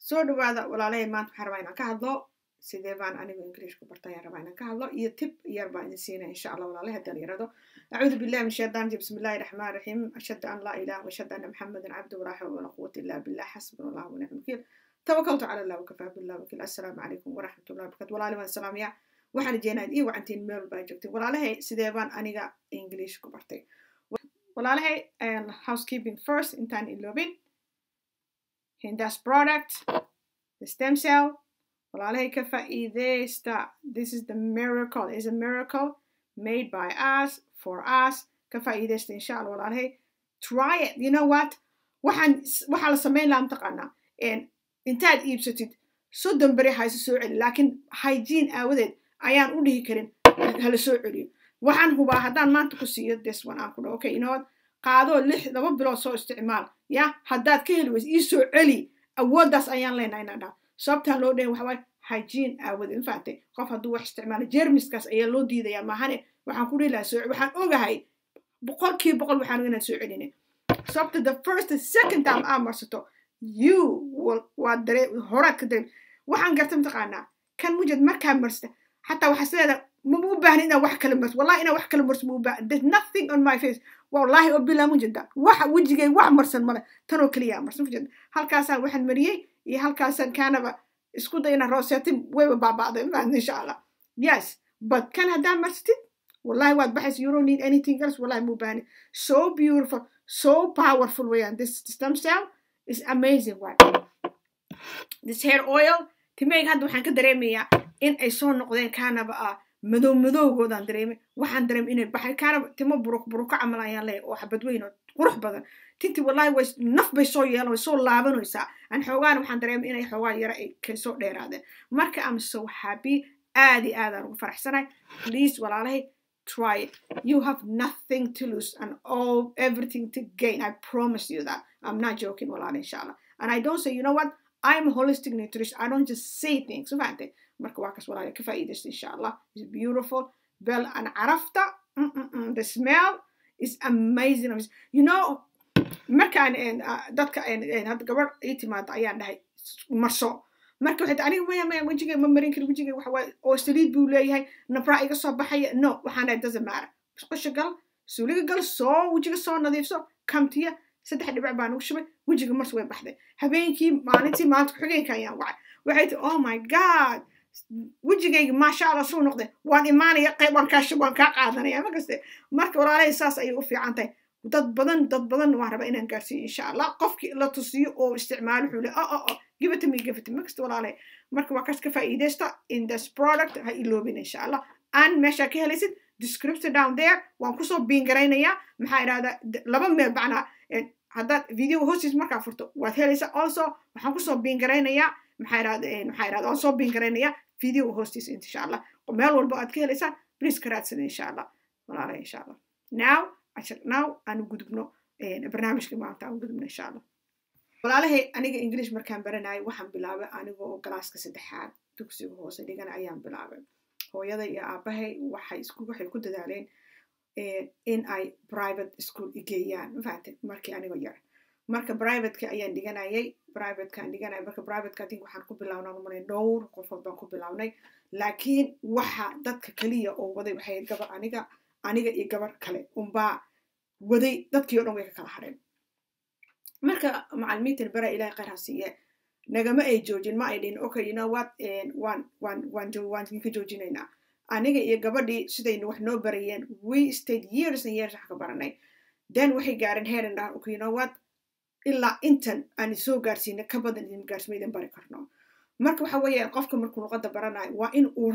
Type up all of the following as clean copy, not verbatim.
soo dhawaada walaalay maanta waxaan rabaa inaan ka hadlo sidee baan anigu English ku bartay ayaan rabaa inaan ka hadlo iyo tip yar baan idin siinaa insha Allah walaalay haddii la yiraahdo a'uudu billahi min shaytaani bismillahir rahmaanir rahiim ashhadu an la ilaha wa ashhadu anna muhammadan abduhu wa rasuluhu wa la quwwata illa billah hasbunallahu wa ni'mal wakiil tawakkaltu ala Allah wa kafaa billahi wakiil assalaamu calaykum wa rahmatullahi wa barakatuh walaalay waan salaamaya waxaan rajeynayaa in wacantiin meel baa joogtay walaalay sidee baan aniga English ku bartay walaalay housekeeping first intaan iloobin Hinda's product, the stem cell. This is the miracle. It's a miracle made by us, for us. Inshallah. Try it. You know what? waxaa la samayn lahaa mataqaanaa intaad iibsatid soddon beri hayse soo celi laakiin hygiene aawadeed ayaan u dhihi karin hala soo celiyo waxaan hubaa haddaan maanta ku siiyo this one aan ku dhaho okay you know what qaado 2 bilood soo isticmaal ya haddaad ka heli weyso ii soo celi awooddaas ayaan leenahay inaan dhaho sababtaan loo dhahay waxa waaye hygiene aawadeed in faactay qof hadduu wax isticmaalo jeermiskaas ayaa loo diidayaa maahane waxaan ku dhihi lahaa soo waxaan ogahay 100% waxaan inaan soo celinay sababta the first and second time aan marsato you will waa horaad ka dareem waxaan garta mataqaanaa kan mujad markaa marsata xataa waxaa sideeda ma u baahni inaan wax kale marso wallahi inaan wax kale marso ma u baahni there's nothing on my face wallahi oo bilaa mujada waxa wajigay wax marsan male tan oo kaliya marsan mujada halkaasaan waxaan mariyay iyo halkaasaan kaanaba isku dayna roosetin wayba baabaaday insha Allah yes but kan hadaa marsatid wallahi waad baxaysa you don't need anything else wallahi ma u baahni so beautiful so powerful way and this stem cell is amazing way this hair oil timay hadda waxaan ka dareemayaa in ay soo noqdeen kaanaba madowgoodan dareemay waxaan dareemay inay baxay kaanaba timo buruka camal ayaan leeyahay oo xabad weyn oo qurux badan tinti wallahi way naf bay soo yeelan way soo laabanaysaa aan xoogaan waxaan dareemay inay xoogaa yara ay ka soo dheeraadeen marka I'm so happy aad aan ugu faraxsanahay please walaalay try it you have nothing to lose and everything to gain I promise you that I'm not joking walaalay inshallah and I don't say you know what I'm a holistic nutrition I don't just say things so fante marka waa kas walaalay ka faa'iideysta inshallah it's beautiful bell and arafta the smell is amazing you know markaan dadka hadda gabar ay timaado ayaan dhahay marso marka waxay aniga maya wajigay ma marin karo wajigay waxa waa oo saliid buu leeyahay nafra iga soo baxaya no waxaan dhahay doesn't matter qosha gal suuliga gal soo wajiga soo nadiifso kamtiya 3 dhibic baan ugu shubay wajiga marso way baxday habeenkii maalintii maanta xigeenka ayaan wacay waxay tii oh my god wajigayga maasha Allah soo noqday waan imaanaya qayb waan ka qaadanaya ma gaste marka walaalay saas ay u fiican tahay dad badan waan rabaa inaan gaarsiiyo insha Allah qofkii la tusiyo oo isticmaal wuxuu leeyahay give it to me ma gaste walaalay marka waa ka faa'iideysta in this product ha iloobin insha Allah aan meesha ka helaysid description down there waan ku soo biin gareynayaa maxaa iraada laba meel bacna haddaad video hostis markaa furto waad helaysaa also waxaan ku soo biin gareynayaa maxaa iraada waan soo biin gareynayaa video hostis insha Allah meel walba aad ka helaysaa please ka raadsada insha Allah walaalay insha Allah now aan gudubno barnaamijka maanta aan gudubno insha Allah walaalahay aniga English markaan baranayo waxaan bilaabay aniga oo galaaska 3aad dugsiga hoose dhigana ayaan bilaabay hooyada iyo aabahay waxay ku dadaaleen in ay private school igeeyaan mafaatay markii aniga yar marka private-ka ayaan dhiganayay marka private-ka tin waxaan ku bilawnaa umaleyn dhowr qofood baan ku bilawnay laakiin waxa dadka kaliya oo waday waxay gabar aniga iyo gabar kale unbaa waday dadkii oo dhan way ka kala hareen marka macallimiinta bara ilaahay khayr ha siiye nagama ay joojin ma ay dhin okay you know what waan ka joojinaynaa aniga iyo gabadhii sidaynu wax noo barayeen we stayed years and years wax ka baranay then waxay gaareen heer and okay you know what ilaa intan aan soo gaarsiinay ka badan idin gaarsimaydan bari karno marka waxa weeye qofka markuu luqadda baranayo waa in uu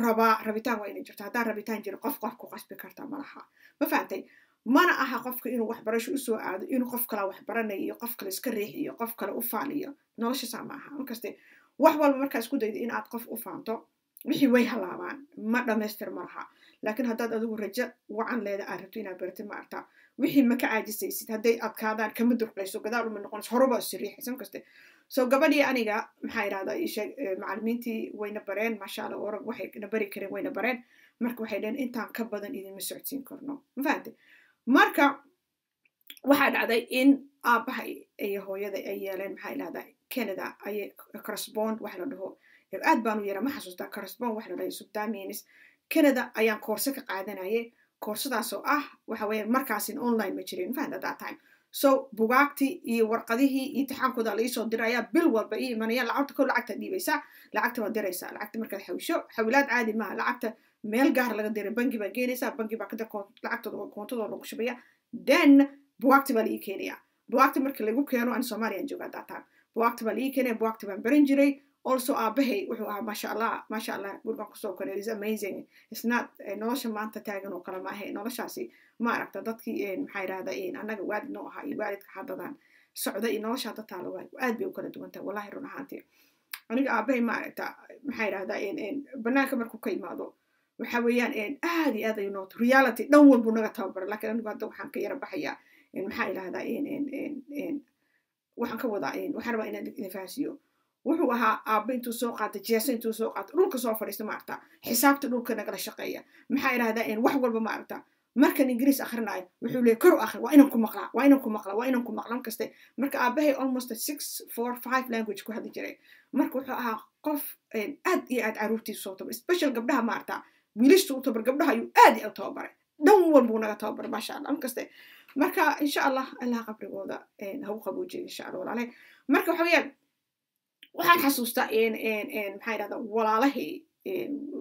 rabitaan waa inay jirto haddaan rabitaan jiro qof ku qasbi kartaa malaha ma fahantay mana aha qofka inuu waxbarasho u soo aado inuu qof kale wax baranayo iyo qof kale iska riixiyo qof kale u faaniyo nolosha saa maaha markaste wax walba markaa isku daydo in aad qof u faanto wixii way halaabaan ma dhamaystir malaha laakiin haddaad adigu rajo wacan leeda aad rabto inaad baratid ma artaa wixii ma ka caajisaysid hadday adkaadaan kama durqayso gadaal uma noqonayso horeba isriixaysa markaste so gabadhii aniga maxaa yiraahdaa macallimiintii wayna bareen maasha Allah orag waxay na bari kareen wayna bareen marka waxay dheen intaan ka badan idin socodsiin karno ma fahamtay marka waxaa dhacday in aabahay iyo hooyada ay yeeleen maxaa yiraahdaa Canada ayay correspond wax la dhaho aad baan u yara ma xasuustaa correspond wax la dhahay subtaminis Canada ayaan koorse ka qaadanayay koorsadaasoo waxa weeye markaasin online ma jirin fahad at that time so bugaagtii iyo warqadihii iyo imtixaankooda la isoo diraya bil walba ii imanaya lacagta ko lacagta dhiibaysaa lacagta waa diraysaa lacagta markaad xawisho xawilaad caadi maaha lacagta meel gaar laga diray bangi baa geenaysaa bangi baa kada lacagtooda koontadooda lagu shubaya then bugaagti baa la ii keenaya bugaagti marka lagu keeno aan Soomaaliya joogaa that time bugaagti baa la ii keenaya bugaagti baan baran jiray also aabahay wuxuu ahaa masha Allah gurigan kusoo koray is amazing it's not nolosha maanta taagan oo kala maahay noloshaasi ma aragta dadkii maxay yiraahdeen anaga waalid noo ahaa iyo waalidka xadadan socda iyo nolosha hadda taalo aad bay u kala duwan tahay wallahi run ahaantii aniga aabahay ma aragta maxay yiraahdeen banaanka markuu ka imaado waxa weeyaan aad iyo aad ay noqoto reality dhan walba naga tababar laakiin anigu hadda waxaan ka yara baxaya maxay yiraahdeen waxaan ka wadaa waxaan rabaa inaan faahfaasiyo wuxuu ahaa aabba intuu soo qaatay jeeso intuu soo qaatay dhulka soo fadhiista maarta xisaabta dhulka nagala shaqeeya maxaa yiraahdeen wax walba maarta markan ingiriis akhrinayo wuxuu leeyahay kor u akhri waa inaan ku maqlaa kaste marka aabahay almost 6-4-5 language ku hadli jiray marka wuxuu ahaa qof aad iyo aad caruurtiisa soo tabar special gabdhaha maarta wiilashtu u tabar gabdhaha ayuu aad iyo tababaray dhan walba naga tababar masha Allah kaste marka insha Allah qabrigooda ha u qaboojiyo insha Allah walaalahay marka waxa weeyaan waxaan xasuustaa maxay yiraahdaa walaalahay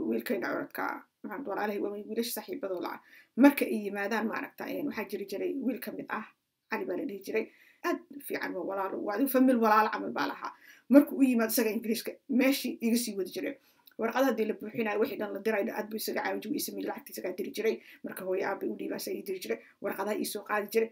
wiilkayna orodka waxaan walaalahay waa wiilash saaxiibadoo laa marka ay yimaadaan ma aragtaa waxaa jiri jiray wiil ka mid cali baa la dhihi jiray aad fiican waa walaalo waa famil walaalo camal baa lahaa markuu u yimaado isaga ingiriiska meeshii iga sii wadi jiray warqadaha hadii la buuxinayo wixii dhan la dirayo aad buu isaga caawin jiray ismii lacagtiisa ka diri jiray marka hooyo aabay u dhiibaasay ii diri jiray warqadaha ii soo qaadi jiray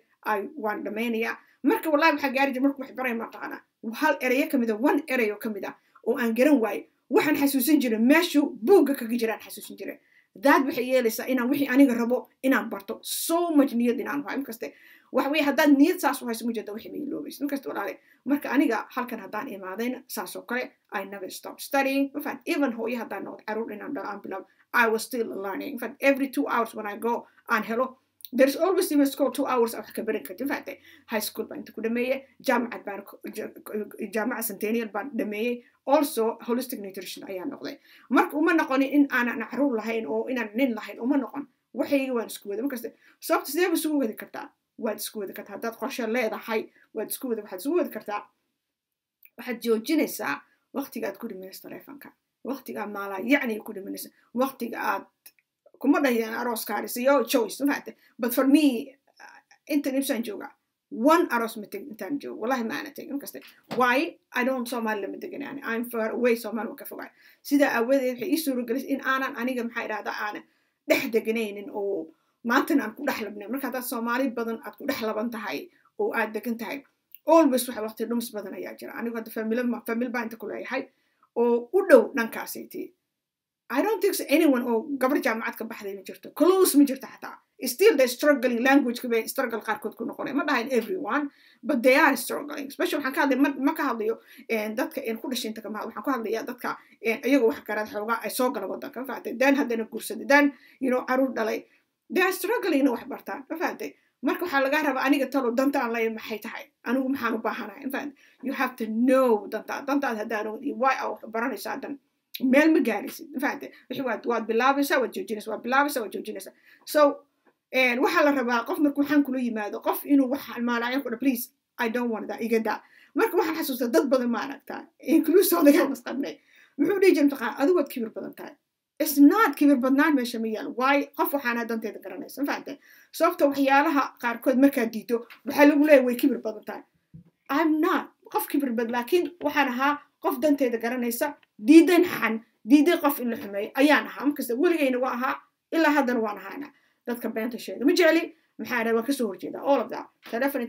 waan dhammaynayaa marka wallahi waxaa gaari jiray markuu wax baray ma taqaana hal erayo kamid one erayo kamid oo aan garan waayo waxaan xasuusin jiray meeshuu buugga kaga jiraan xasuusin jiray daad waxay yeelaysaa inaan wixii aniga rabo inaan barto so much niyad inaan hayo markaste wax weeye haddaad niyad saas u hayso mujada wixii ma iloobayso markaste walaale marka aniga halkan haddaan imaadayna saas oo kale I never stopped studying in fact even hooyo haddaan noqdo caruur inaan dhalo aan bilaabo I was still learning in fact every 2 hours when I go aan helo there's always in school 2 hours of kabarin karti in fact high school baan ku dhameeyay jaamacad centennial baan dhameeyay also holistic nutrition ayaa noqday marka uma noqonin in aanan caruur lahayn oo inaan nin lahayn uma noqon waxayga waan isku wada markaste sababta sidee ba isugu wadi kartaa waad isku wadi kartaa haddaad qorshe leedahay waxaad isugu wadi kartaa waxaad joojinaysaa waqtigaad ku dhimanaysa taleefanka waqtigaa maalaa yacni ku dhimanaysa waqtiga aad kuma dhahayaan arooskaadhisa yo choice mafaate but for me intan ibsaan joogaa one aros ma tegin intaan joogo wallahi ma aana tegin markaste why I don't Somali lama deganaan I'm far away Somali waan ka fogaay sidaa aawadeed waxay ii suuragelisay in aanan aniga maxaa idhahdaa aanan dhex deganaynin oo maantana aan ku dhex labnayn marka haddaad Soomaali badan aad ku dhex laban tahay oo aad degan tahay always waxa waqti dhumis badan ayaa jira anigu hadda famil baa inta ku leeyahay oo u dhow dhankaasaytii I don't think so anyone oo gabar jaamacad ka baxday ma jirto close ma jirto xataa still they struggling language ka bay struggle qaarkood ku noqonay ma dhahayn everyone but they are struggling especially waxaan ka hadlay ma ka hadlayo dadka ku dhashay inta kama waxaan ku hadlayaa dadka iyagu wax garad xoogaa ay soo gala wadanka ma fahtay dan haddana guursaday dan caruur dhalay they are struggling wax bartaan ma fahtay marka waxaa laga rabaa aniga talo dantaan la maxay tahay anigu maxaan u baahanahay in fact you have to know dantaad haddaan why wax baranaysaa dan meel ma gaaraysid in fact waad bilaabaysaa waad joojinaysaa so waxaa la rabaa qof marka waxaan kula yimaado qof inuu wax maalaayan ku dha please I don't want that igada marka waxaan xasuustaa dad badan ma aragtaa inclusive masqabnay muxuu dhihi jiray taqaan adigu waad kibir badan tahay it's not kibir badnaan meesha ma yaal why qof waxaana danteeda garanaysa in fact sababta waxyaalaha qaarkood markaad diito waxaa lagu leeyahay way kibir badan tahay I'm not qof kibir bad laakiin waxaan ahaa qof danteeda garanaysa diiday qof in la xumeeyo ayaan ahaa markasta weligayna waa ahaa ilaa haddana waan ahaana dadka beenta sheega ma jecli maxaa waan kasoo horjeedaa all of that telefon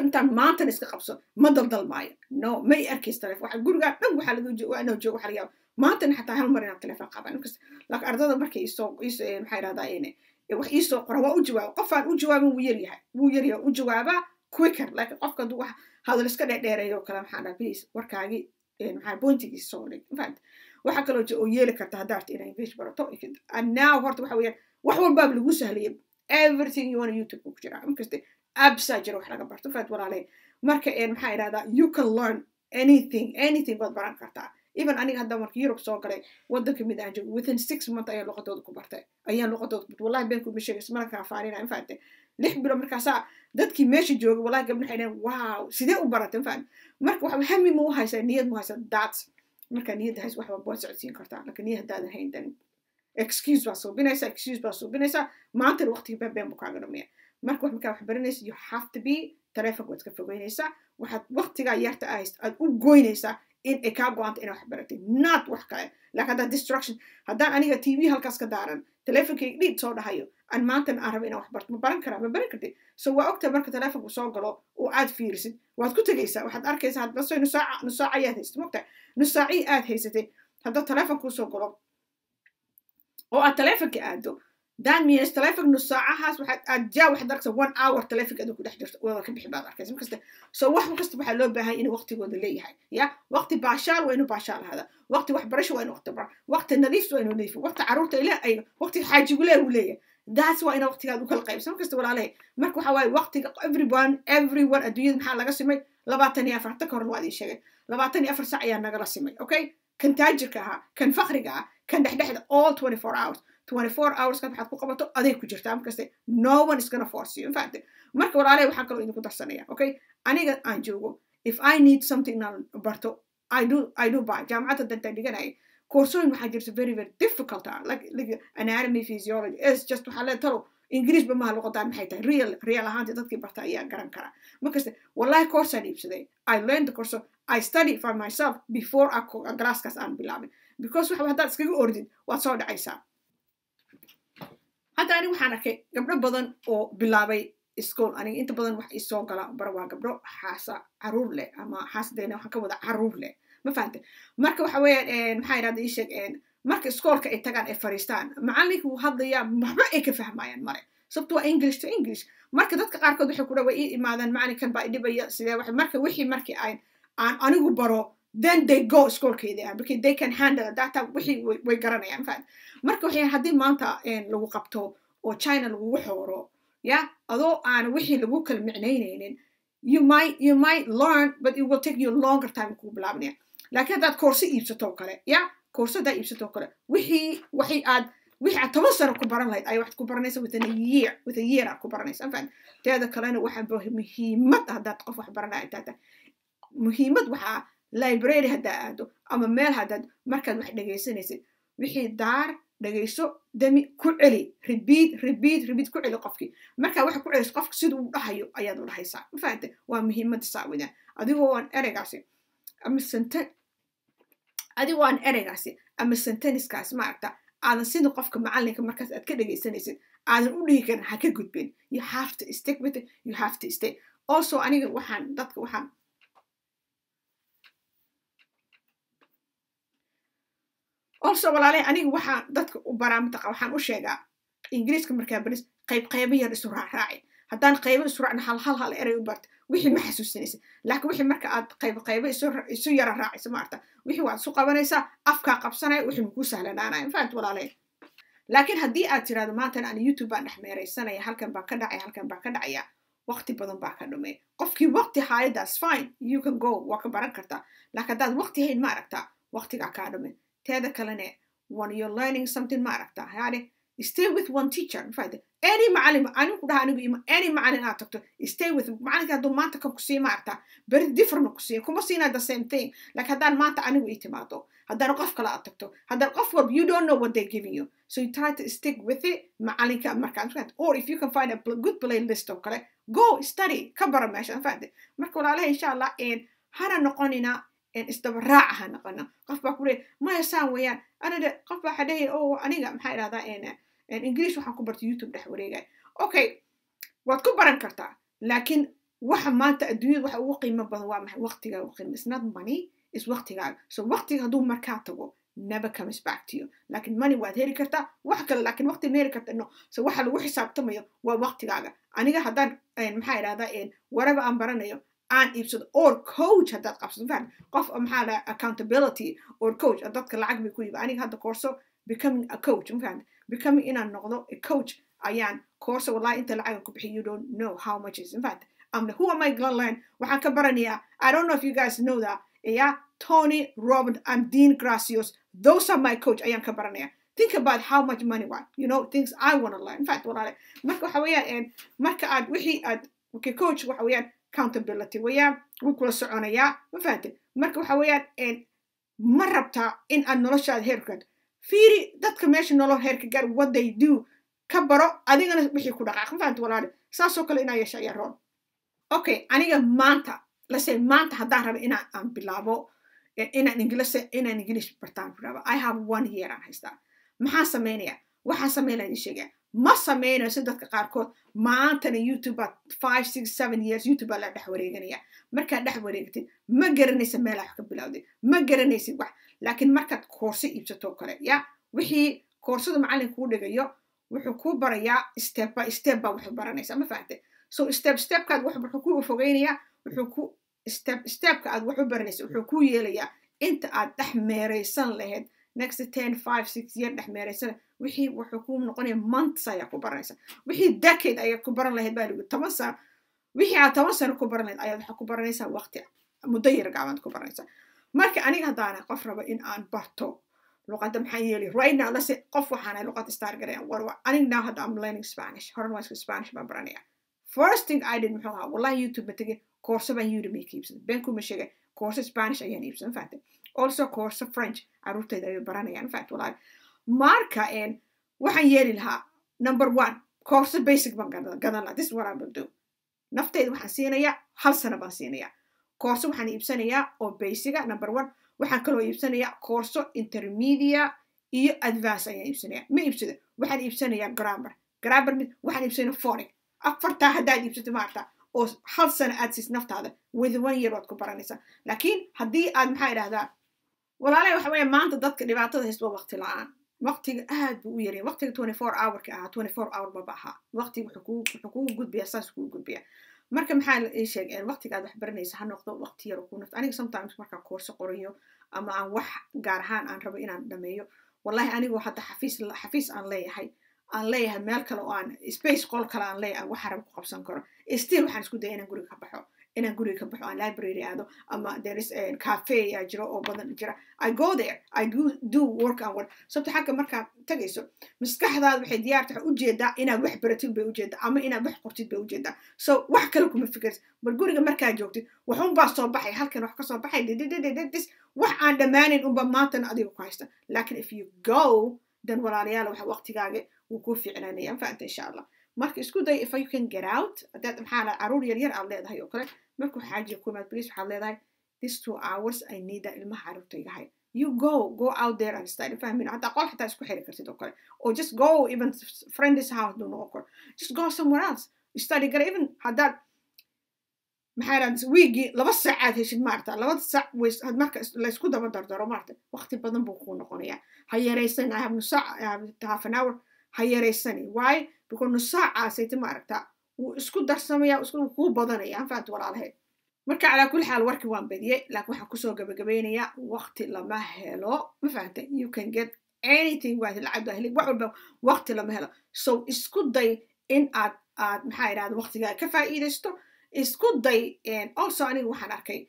intaan maantana iska qabso ma daldalmaayo no may arkays telefon waxa gurigaa dhan waxaa laga joogo waxa laga yaaba maantana xataa hal mar inaan telefon qaban markasta laakiin ardada markay maxaa yidhahdaa wax iisoo qora waa u jawaaba qofaan u jawaabin wuu yaryahay u jawaabaa quicker laakiin qofka hadduu wax hadal iska dheereeyo kale maxaa dhaha please warkaagii maxaa pointigiisa soo dhig in fact waxaa kaloo oo yeeli karta haddaad inaa English barato and now horta waxa weeyaan wax walba lagu sahliyay everything you want YouTube ku jira markaste absa jira wax laga barto faad walaale marka maxaa idhahdaa you can learn anything baad baran kartaa even aniga hadda marka Europe soo galay wadanka mid aan joogo within 6 months ayaan luqadooda ku bartay wallahi been ku sheegay markaa faarina in fact 6 bilo markaasa dadkii meesha jooga wallahi gabdhaha waxay dhaheen wow sidee u baratay in fact marka waxa hami ma u haysaa niyad ma haysaa that's marka niyad hayso wax walba socodsiin kartaa laakiin niyad hadaadan hayn dan excuse baa soo binaysa maanta waqtiga been buu kaaga dhameeya marka wax markaa wax baranaysa you have to be telefoon waad ka fogeynaysaa waxaad waqtigaa yarta aad u goynaysaa in ay kaa go-anta inaa wax baratay not wax kale laakiin haddaan distraction haddaan aniga tv halkaas ka daaran telefonkayga dhiid soo dhahayo aan maantana aan raba inaan wax barto ma baran kartid so waa ogtahay marka telefonku soo galo oo aad fiirisid waad ku tegaysaa waxaad arkaysaa hadbaso nus saaca ayaad haysatay mogtahay nus saacii aad haysatay haddaad telefonkuu soo galo oo aad telefonka aado that means telephone nus saacahaas waxaad arkaysaa 1 hour telefonka aad ku dhex jirto wada ka bixi baad arkaysaa markasta so wax kasta waxaa loo baahan inuu waqtigooda leeyahay ya waqti baashaal waa inuu baashaal hada waqti waxbarasho waa inuu waqti nadiif waa inuu nadiif waqti caruurta ilaa waqti xaajigu leeyahay that's why inaa waqtigaad u kala qaybsan markasta walaalahay marka waxa waaye waqtiga everyone adduunyada maxaa laga simay 24 ta hor waad ii sheegay 24 saac ayaa nagala simay okay kan taajirka ahaa kan faqriga ah kan dhexdhexda all 24 hours 24 hours ka waxaad ku qabato aday ku jirtaa markasta no one is gonna force you in fact marka walaalahay waxaan kaloo idinku darsanaya okay aniga aan joogo if I need something na barto I do buy jaamacadda danta dhiganay koorsooyin waxaa jirta very difficult like anatomy physiology is just waxaa lee talo ingiriis ba maha luqadaan maxay tahay real ahaantii dadkii barta ayaa garan kara markasta wallahi koorsaan iibsaday I learned the course I studied for myself before galaaskaas aan bilaabin because waxa haddaad iskaga ordid waad soo dhacaysaa hadda aniga waxaan arkay gabdho badan oo bilaabay school aniga inta badan wax isoo gala bar waa gabdho xaasa caruur leh ama xaasadeena waxaan ka wada caruur leh ma fahantay marka waxa weeyaan maxaa yidhahda ii sheeg marka iskoolka ay tagaan ay fariistaan macalinka wuu hadlayaa waxba ay ka fahmayaan male sababto waa english to english marka dadka qaarkood waxay ku dhawa ii imaadaan macalinkan baa idhibaya sidee wax marka wixii markii aan anigu baro then they go iskoolkeeda because they can handle data wixii way garanayaan fahant marka waxay haddii maanta lagu qabto oo China lagu xooro ya adoo aan wixii lagu kala micnaynaynin you might learn but it will take you a longer time ku bilaabnaya laakiin haddaad koorso iibsato kale ya koorsada iibsato kale wixii aad 10 sano ku baran lahayd ay wax ku baranaysa with a year aad ku baranaysa fahant teeda kalena waxaa muhiimad haddaad qof wax baranaya intaata muhiimad waxaa library haddaa aado ama meel haddaad markaad wax dhegaysanaysid wixii daar dhagayso dami ku celi repeat ku celi qofkii markaa waxa ku celiso qofka siduu u dhahayo ayaad u dhahaysaa ma fahantay waa muhiimada saawida adigoo aan ereygaasi ama senteniskaas ma aragta aadan sida qofka macalinka markaas aad ka dhagaysanaysid aadan u dhihi karin ha ka gudbin you have to stick with it you have to stay also aniga waxaan also walaalahay aniga waxaan dadka u baraa mataqa waxaan u sheegaa ingiriiska markaa baris qayb yar isu raaci haddaan qaybo isu raacna hal erey u barta wixii ma xasuusinaysa laakiin wixii marka aad qaybo isu yara raacaysa maarta wixii waad isu qabanaysaa afkaa qabsanaya wixii ku sahlanaanaya fahant walaalahay laakiin haddii aad tiraahdo maantana aan YouTube baan dhex meeraysanaya halkan baa ka dhacaya waqti badan baa ka dhumay qofkii waqti haayadaas fine you can go waa ka baran kartaa laakiin haddaad waqti hayn ma aragtaa waqtigaa kaa dhumay teeda kalene when you're learning something ma aragtaa yani stay with one teacher fahantay any macalin anigu dhaha anigu any macalin aad tagto stay with macalinka hadduu maanta kan ku siiya ma aragtaa very different ku siiya kuma siinaa the same thing like haddaan maanta anigu ii timaado haddaan qof kale aad tagto haddaan qof walba you don't know what they're giving you so you try to stick with it macalinka markaa or if you can find a good playlist oo kale go study ka bara meesha fahantay marka walaalahay insha allah hana noqonina isdaba raaca ha noqono qof baa ku leeyahay maya saan weeyaan anada qof baa xadhahay oo aniga maxaa idhahdaa English waxaan ku bartay YouTube dhex wareegay okay waad ku baran kartaa laakiin waxa maanta adduunyada waxa ugu qiimo badan waa maxay waqtiga ugu qiimo is not money is waqtigaaga so waqtiga hadduu markaa tago never comes back to you laakiin money waad heli kartaa wax kale laakiin waqti ma heli karta no so waxa lagu xisaabtamayo waa waqtigaaga aniga haddaan maxaa idhahdaa whatever aan baranayo aan iibsado or coach haddaad qabsato fahant qof maxaa dhaha accountability or coach dadka lacag bay ku yiba aniga hadda koorso becoming a coach fahant becoming inaan noqdo a coach ayaan koorso wallahi inta lacag ku bixiyo you don't know how much is in fact who am I gonna learn waxaan ka baranayaa I don't know if you guys know that yeah Tony Robbins and Dean Gracios those are my coach ayaan ka baranaya think about how much money what you know things I want to learn in fact walaale marka waxa weeyaan marka aad wixii aad coach waxa weeyaan accountability weeyaan wuu kula soconayaa ma fahanteen marka waxa weeyaan ma rabtaa in aad noloshaada heerkaad fiiri dadka meesha nolol heerka gaar what they do ka baro adigana wixii ku dhaqaaq ma fahanteen walaale saasoo kale inaa yeesha ayaa roon okay aniga maanta lasay maanta haddaan rabo inaan bilaabo inaan English bartaan rabo I have 1 year aan haystaa maxaan samaynayaa waxaan samaynaya idin sheegaya ma samaynayo si dadka qaarkood maantana YouTube 5 6 7 years YouTube la dhex wareeganaya markaad dhex wareegtid ma garanaysa meel wax ka bilowday ma garanaysid wax laakiin markaad koorso iibsato kale ya wixii koorsada macallinka kuu dhigayo wuxuu ku barayaa step by step ba wuxuu baranaysaa ma fahamtay so step kaad wuxuu ku fogeynayaa wuxuu ku step ka aad wuxuu baranaysaa wuxuu ku yeelayaa inta aad dhex meeraysan lahayd next 10 5 6 year dhex meeraysan wixii wuxuu ku noqonaya months ayaa ku baranaysaa wixii decade ayaa ku baran lahayd baa lagu 10 sano wixii aad 10 sano ku baran lahayd ayaa waxa ku baranaysaa waqti muddo yar gaaban ku baranaysaa marka aniga hadaan qof rabo in aan barto luqadda maxay yeeli right now let's say qof waxaan luqad start garay aniga now had I'm learning Spanish horan waa Spanish baan baranaya first thing I did muxuu ahaa wallahi YouTube ma tagay course baan Udemy ka iibsaday been kuma sheegay course Spanish ayaan iibsaday fahtay also course French arurtayda ay baranayaan fact wallahi marka waxaan yeeli lahaa number 1 course basic baan gadan lahaa this is what I will do naftayda waxaan siinayaa hal sano baan siinayaa course waxaan iibsanayaa oo basic number 1 waxaan kaloo iibsanayaa course intermediate iyo advanced ayaan iibsanayaa ma iibsada waxaan iibsanayaa grammar waxaan iibsanayaa phonics afarta haddaad iibsato maarta oo hal sano aad sis naftaada with 1 year waad ku baranaysaa laakiin haddii aad maxaa idhahdaa walaalay waxa weeye maanta dadka dhibaatada haysto waqti la'aan waqtiga aad buu u yaray waqtiga 24 hour ka ah 24 hour ma baha waqtiga wuxuu kugu gudbiyaa saas kugu gudbiyaa marka maxaa la sheegay waqtiga aad wax baranaysa ha noqdo waqti yar ku nafta aniga sometimes marka course qorayo ama aan wax gaar ahaan aan rabo inaan dhameeyo wallahi anigu hadda xafiis aan leeyahay meel kale oo aan space qol kale aan leeyahay wax rabo ku qabsan karo still waxaan isku dayay inaan guriga ka baxo aan library aado ama there is a cafe jiro oo badan jira I go there I do work and work sabta xagga marka tagayso maskaxdaada waxay diyaar tahay u jeedaa inaad wax baratid bay u jeedaa ama inaad wax qortid bay u jeedaa so wax kale kuma fikirsid bar guriga markaa joogtid waxun baa soo baxay halkan wax ka soo baxay this wax aan dhamaanin unba maantana adiga ku haysta laakiin if you go then walaalayaal waxa waqtigaaga uu ku fiicnaanaya faanta insha Allah marka isku day if you can get out that maxaa la aruur yar aad leedahay oo kale markuu xaaji ku maad please waxaad leedahay this 2 hours I need ilmaha aruurtaygahay you go out there and study fahmin hadda qol xataa isku xiri kartid oo kale or just go even friend's house do no kor just go somewhere else study gar even hadda maxaa la weegi 2 saacaad heshid maarta 2 saac had marka la isku daba dardaro maarta waqti badan buu ku noqonayaa ha yareysan I have half an hour ha yareysani why because nus saaca sayta maarta uu isku darsamaya isku ku badanaya faant walaalahay marka ala kulli xaal warkii waan badiyay laakiin waxaan ku soo gabagabeynaya waqti lama helo ma faantay you can get anything waad lacag ahli wax walba waqti lama helo so isku day in aad maxaa yiraahdo waqtiga ka faa'iideysto isku day also aniga waxaan arkay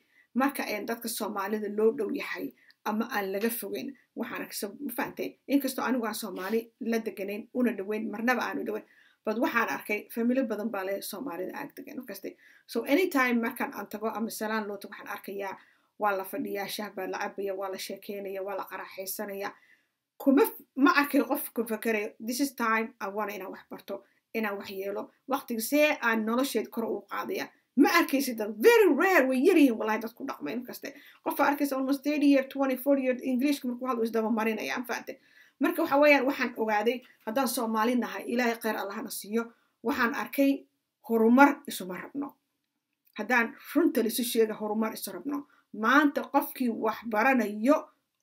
marka dadka Soomaalida loo dhow yahay ama aan laga fogeyn waxaan arkay ma faantay inkastoo anigu aan Soomaali la deganayn una dhaweyn marnaba aan u dhaweyn but waxaan arkay family badan baa leh Soomaalida aag degan markasta so anytime markaan aan tago ama salaan loo tago waxaan arkayaa waa la fadhiyaa shaah baa la cabaya waa la sheekeynaya waa la qaraxaysanaya kuma ma arkay qof ku fakarayo this is time I want inaan wax barto inaan wax yeelo waqtiga see aan nolosheed kor u qaadaya ma arkaysid very rare way yariin wallahi dadku dhaqmay markasta qof arkaysa almost 30 year 24 year English markuu hadlo isdaba marinaya faantay marka waxa weeyaan waxaan ogaaday haddaan Soomaali nahay Ilaahay khayr Allahna siiyo waxaan arkay horumar isuma rabno haddaan runta la isu sheego horumar isu rabno maanta qofkii wax baranayo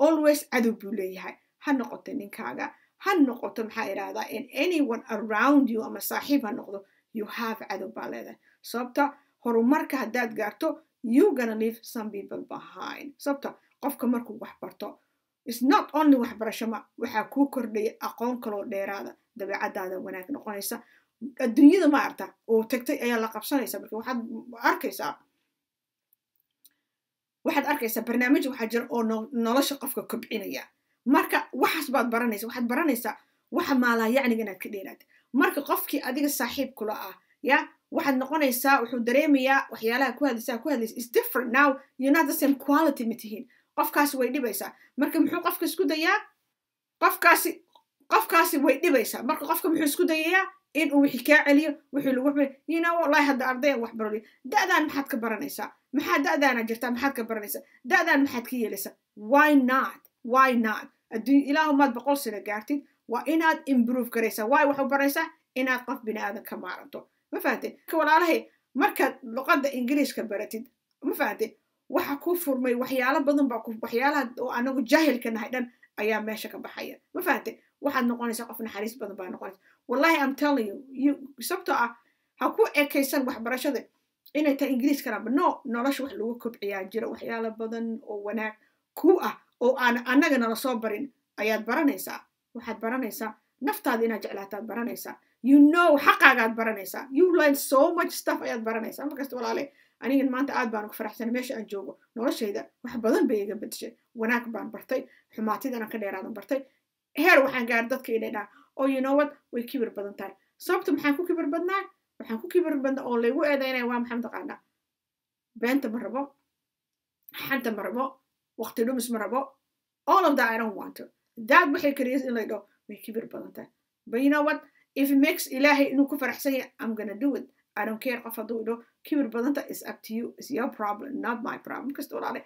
always cadow buu leeyahay ha noqoto ninkaaga ha noqoto maxaa iraahdaa in anyone around you ama saaxiib ha noqdo you have cadow baa leedahay sababta horumarka haddaad gaarto you gonna leave some people behind sababta qofka markuu wax barto it's not only wax barasho ma waxa ku kordhay aqoon kale oo dheeraada dabeecadaada wanaag noqonaysa الدنيا ما أرتا وتكتي أي الله قبصانيسا marka waxaad arkaysaa barnaamij waxaa jira oo nolosha qofka kobcinaya marka waxaas baad baranaysaa waxaad baranaysaa waxa maalaa yacniga inaad ka dheeraatid marka qofkii adiga saaxiib kula ah ya waxaad noqonaysaa wuxuu dareemayaa waxyaalaha ku hadlaysa is different now you're not the same quality ma tihiin qofkaasi way dhibaysaa marka muxuu qofka isku dayaa qofkaasi way dhibaysaa marka qofka muxuu isku dayayaa in uu wixii kaa celiyo wixii lagu xumay wallahi hadda ardayan wax baroliyo da'daan maxaad ka baranaysaa maxaa da'daana jirtaa maxaad ka baranaysaa da'daan maxaad ka yeelaysaa why not adduun ilaahu maad 100 sano gaartid waa inaad improve garaysaa why waxu baraysaa inaad qof bini aadan ka maaranto ma fahanteen walaalahay markaad luqadda ingiriiska baratid ma fahanteen waxa ku furmay waxyaalo badan baa waxyaalaha oo anagu jaahilka nahay dhan ayaa meesha ka baxaya ma fahanteen waxaad noqonaysaa qof naxariis badan baa noqonaysaa wallahi I'm telling you sababtoo ah ha ku ekaysan waxbarashada inay tahay ingiriis kalaanba no nolosha wax lagu kobciyaa jira waxyaalo badan oo wanaag ku ah oo aan annaga nala soo barin ayaad baranaysaa waxaad baranaysaa naftaada inaad jeclaataad baranaysaa you know xaqaagaad baranaysaa you learn so much stuff ayaad baranaysaa markasta walaale anigan maanta aad baan ugu faraxsanay meesha aan joogo noloshayda wax badan bay iga bedeshay wanaag baan bartay xumaatidana ka dheeraadan bartay heer waxaan gaar dadka inay dhaha oo you know what way kibir badan tahay sababta maxaan ku kibir badnaa waxaan ku kibir badnaa oo laygu eedaynaya waa maxamed taqaanaa beenta ma rabo xanta ma rabo waqti dhumis ma rabo all of that I don't want to that waxay kariyay in laydo way kibir badan tahay but you know what if it makes ilaahay inuu ku faraxsan yahay I'm gonna do it I don't care qof hadduu idho kibir badanta is up to you is your problem not my problem kasta walaale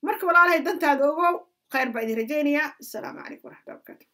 marka walaalahay dantaada ogow khayr baa idin rajaynayaa asalaamu calaykum waraxmatullahi wabarakatu